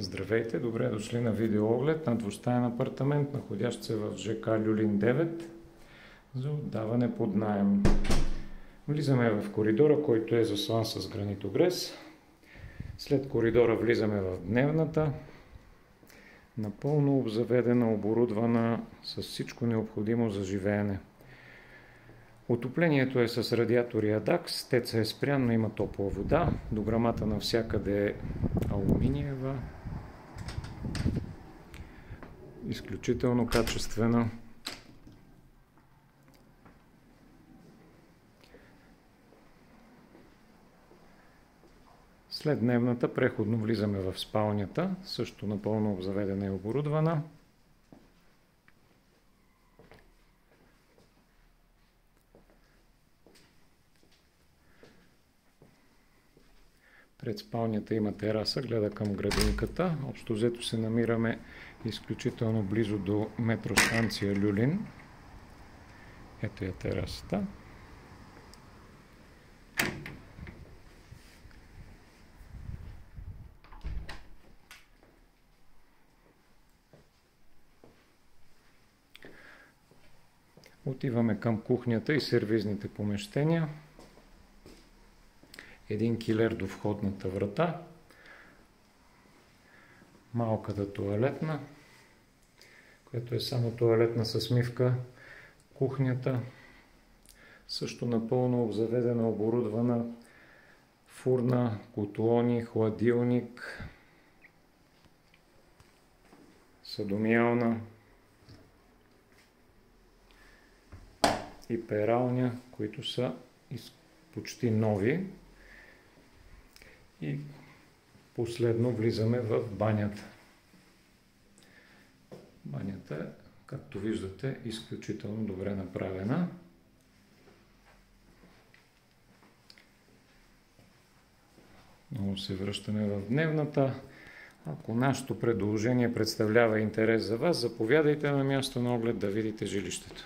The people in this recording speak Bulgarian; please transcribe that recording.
Здравейте, добре дошли на видеооглед на двустаен апартамент, находящ се в ЖК Люлин 9 за отдаване под наем. Влизаме в коридора, който е заслан с гранитогрес. След коридора влизаме в дневната, напълно обзаведена, оборудвана с всичко необходимо за живеене. Отоплението е с радиатори ADAX, теца е спрян, но има топла вода. Дограмата навсякъде е алуминиева. Изключително качествена. След дневната преходно влизаме в спалнята, също напълно обзаведена и оборудвана. Пред спалнята има тераса, гледа към градинката. Общо взето се намираме изключително близо до метростанция Люлин. Ето е терасата. Отиваме към кухнята и сервизните помещения. Един килер до входната врата. Малката тоалетна, която е само тоалетна с мивка. Кухнята също напълно обзаведена, оборудвана. Фурна, котлони, хладилник, съдомиялна и пералня, които са почти нови. И последно влизаме в банята. Банята е, както виждате, изключително добре направена. Много се връщаме в дневната. Ако нашето предложение представлява интерес за вас, заповядайте на място на оглед да видите жилището.